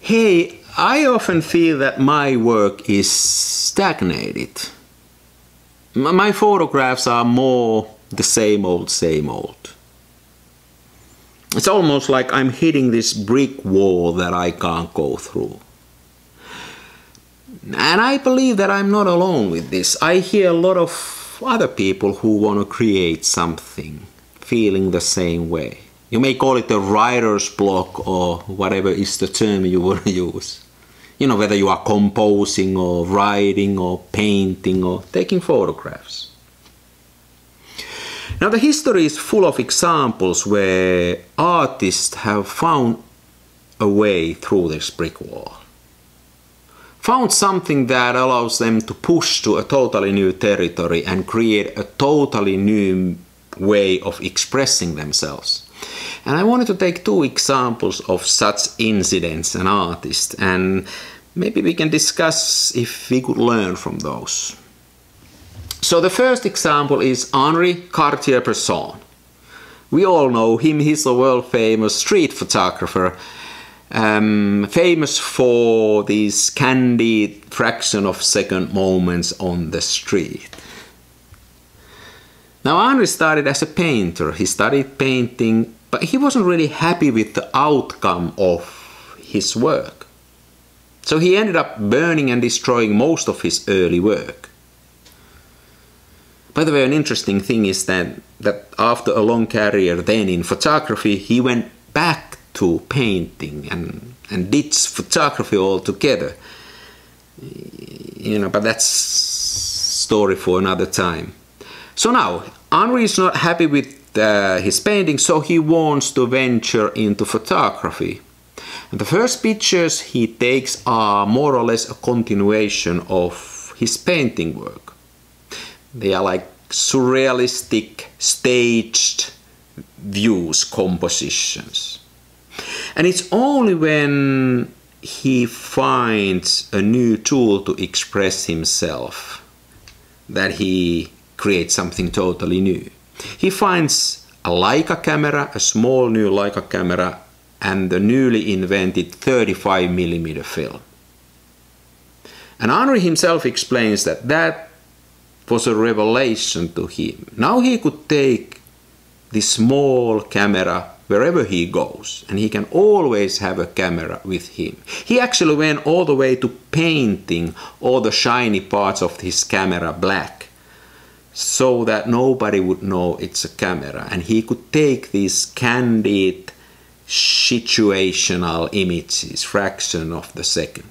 Hey, I often feel that my work is stagnated. My photographs are more the same old, same old. It's almost like I'm hitting this brick wall that I can't go through. And I believe that I'm not alone with this. I hear a lot of other people who want to create something, feeling the same way. You may call it a writer's block or whatever is the term you want to use. You know, whether you are composing or writing or painting or taking photographs. Now the history is full of examples where artists have found a way through this brick wall. Found something that allows them to push to a totally new territory and create a totally new way of expressing themselves. And I wanted to take two examples of such incidents and artists, and maybe we can discuss if we could learn from those. So the first example is Henri Cartier-Bresson. We all know him, he's a world-famous street photographer, famous for these candid fraction of second moments on the street. Now Henri started as a painter, he studied painting, but he wasn't really happy with the outcome of his work. So he ended up burning and destroying most of his early work. By the way, an interesting thing is that after a long career then in photography, he went back to painting and ditched photography altogether. You know, but that's a story for another time. So now, Henri is not happy with his painting, so he wants to venture into photography. And the first pictures he takes are more or less a continuation of his painting work. They are like surrealistic, staged views, compositions. And it's only when he finds a new tool to express himself that he creates something totally new. He finds a Leica camera, a small new Leica camera, and the newly invented 35mm film. And Henri himself explains that that was a revelation to him. Now he could take this small camera wherever he goes, and he can always have a camera with him. He actually went all the way to painting all the shiny parts of his camera black, so that nobody would know it's a camera, and he could take these candid situational images, fraction of the second.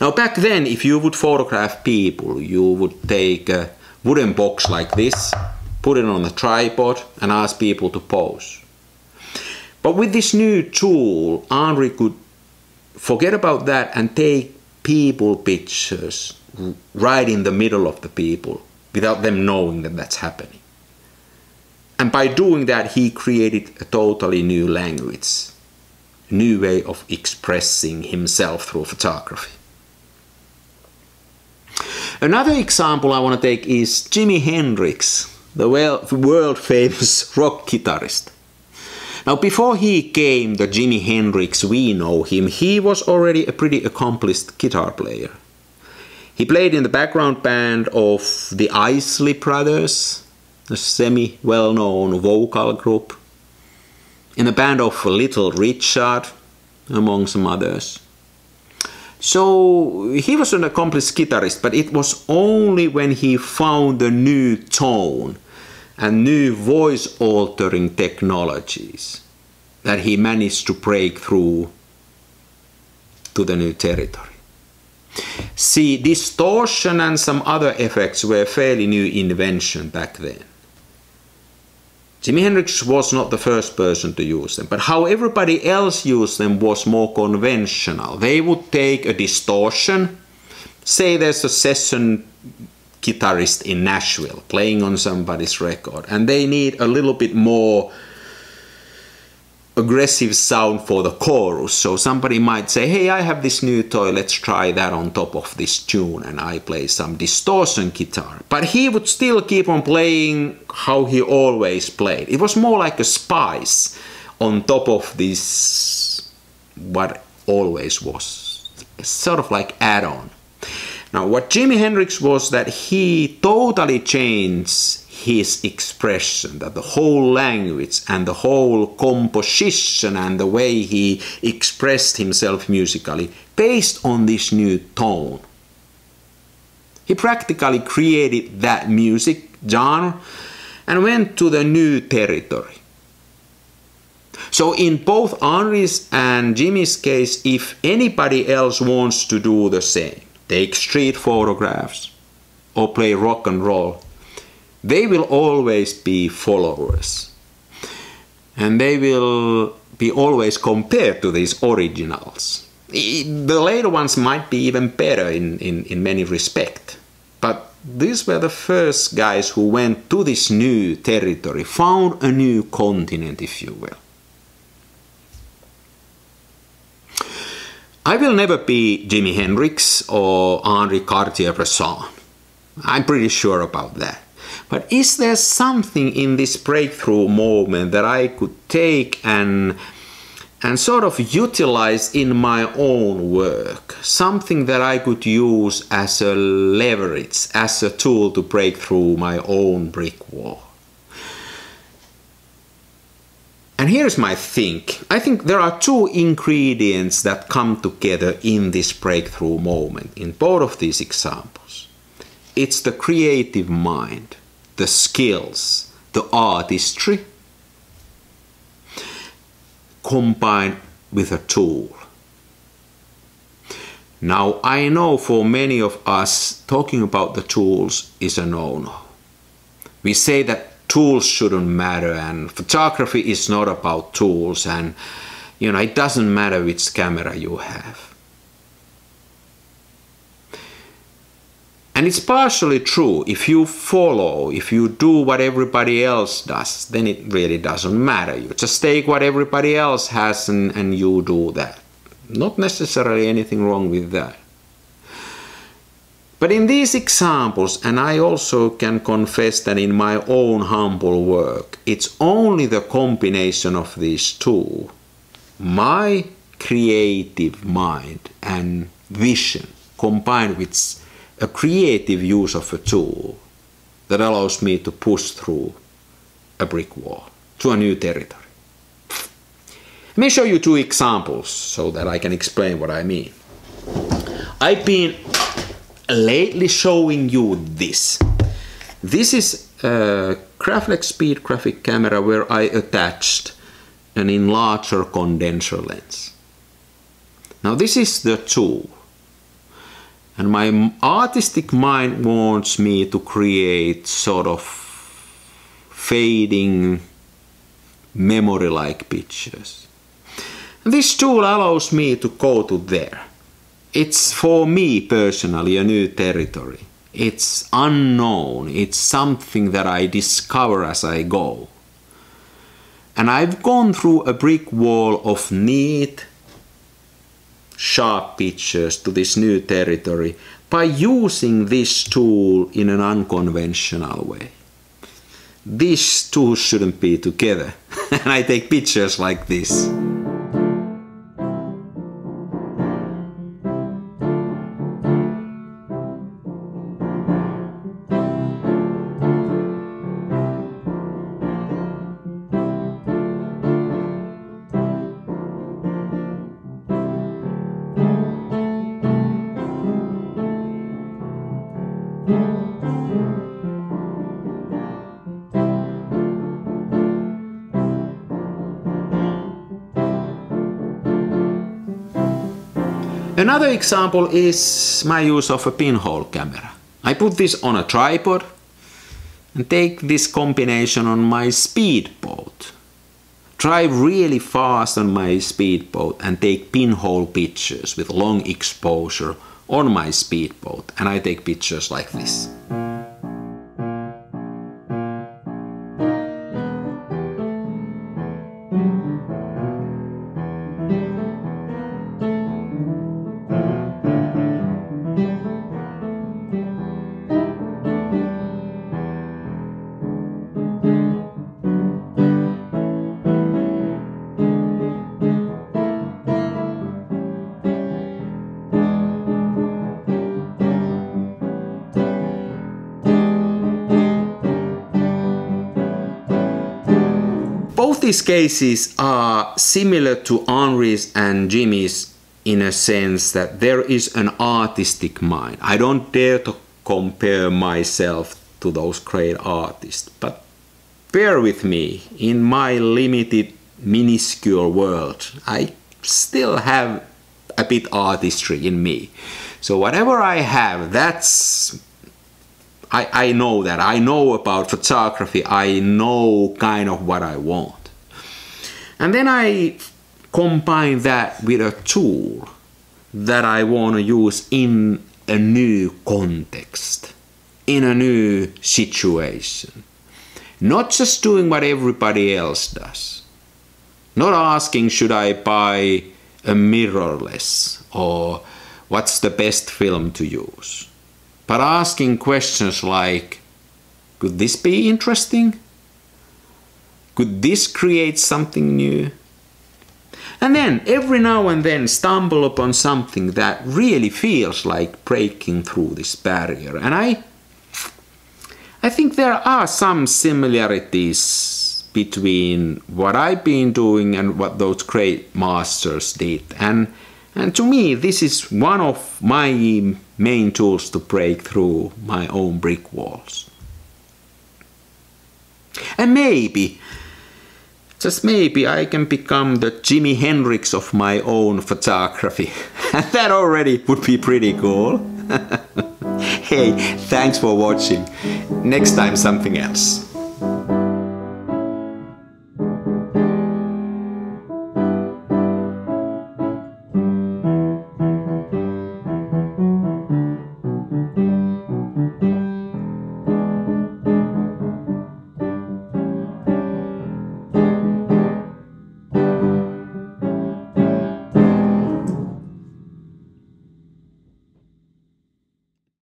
Now back then, if you would photograph people, you would take a wooden box like this, put it on a tripod and ask people to pose. But with this new tool, Henri could forget about that and take people pictures right in the middle of the people without them knowing that that's happening. And by doing that, he created a totally new language, a new way of expressing himself through photography. Another example I want to take is Jimi Hendrix, the world famous rock guitarist. Now before he came the Jimi Hendrix we know him, he was already a pretty accomplished guitar player. He played in the background band of the Isley Brothers, a semi-well-known vocal group, in a band of Little Richard, among some others. So he was an accomplished guitarist, but it was only when he found a new tone and new voice-altering technologies that he managed to break through to the new territory. See, distortion and some other effects were a fairly new invention back then. Jimi Hendrix was not the first person to use them, but how everybody else used them was more conventional. They would take a distortion, say there's a session guitarist in Nashville playing on somebody's record, and they need a little bit more aggressive sound for the chorus. So somebody might say, hey, I have this new toy, let's try that on top of this tune, and I play some distortion guitar. But he would still keep on playing how he always played. It was more like a spice on top of this, what always was, sort of like add-on. Now, what Jimi Hendrix was that he totally changed his expression, that the whole language and the whole composition and the way he expressed himself musically based on this new tone. He practically created that music genre and went to the new territory. So in both Henri's and Jimmy's case, if anybody else wants to do the same, take street photographs or play rock and roll, they will always be followers. And they will be always compared to these originals. The later ones might be even better in many respects. But these were the first guys who went to this new territory, found a new continent, if you will. I will never be Jimi Hendrix or Henri Cartier-Bresson. I'm pretty sure about that. But is there something in this breakthrough moment that I could take and sort of utilize in my own work? Something that I could use as a leverage, as a tool to break through my own brick wall. And here's my think. I think there are two ingredients that come together in this breakthrough moment in both of these examples. It's the creative mind, the skills, the artistry, combined with a tool. Now, I know for many of us, talking about the tools is a no-no. We say that tools shouldn't matter and photography is not about tools and, you know, it doesn't matter which camera you have. And it's partially true. If you follow, if you do what everybody else does, then it really doesn't matter. You just take what everybody else has and you do that. Not necessarily anything wrong with that. But in these examples, and I also can confess that in my own humble work, it's only the combination of these two, my creative mind and vision, combined with a creative use of a tool that allows me to push through a brick wall to a new territory. Let me show you two examples so that I can explain what I mean. I've been lately showing you this. This is a Graflex speed graphic camera where I attached an enlarger condenser lens. Now this is the tool. And my artistic mind wants me to create sort of fading memory-like pictures. And this tool allows me to go to there. It's for me personally a new territory. It's unknown. It's something that I discover as I go. And I've gone through a brick wall of neat, sharp pictures to this new territory by using this tool in an unconventional way. These two shouldn't be together. And I take pictures like this. Another example is my use of a pinhole camera. I put this on a tripod and take this combination on my speedboat. Drive really fast on my speedboat and take pinhole pictures with long exposure on my speedboat, and I take pictures like this. both these cases are similar to Henri's and Jimi's in a sense that there is an artistic mind. I don't dare to compare myself to those great artists, but bear with me, in my limited, minuscule world, I still have a bit artistry in me. So whatever I have, that's... I know that. I know about photography. I know kind of what I want. And then I combine that with a tool that I want to use in a new context, in a new situation. Not just doing what everybody else does. Not asking, should I buy a mirrorless, or what's the best film to use? But asking questions like, could this be interesting? Could this create something new? And then every now and then stumble upon something that really feels like breaking through this barrier. And I think there are some similarities between what I've been doing and what those great masters did. And to me, this is one of my main tools to break through my own brick walls. And maybe, just maybe, I can become the Jimi Hendrix of my own photography. And that already would be pretty cool. Hey, thanks for watching. Next time, something else.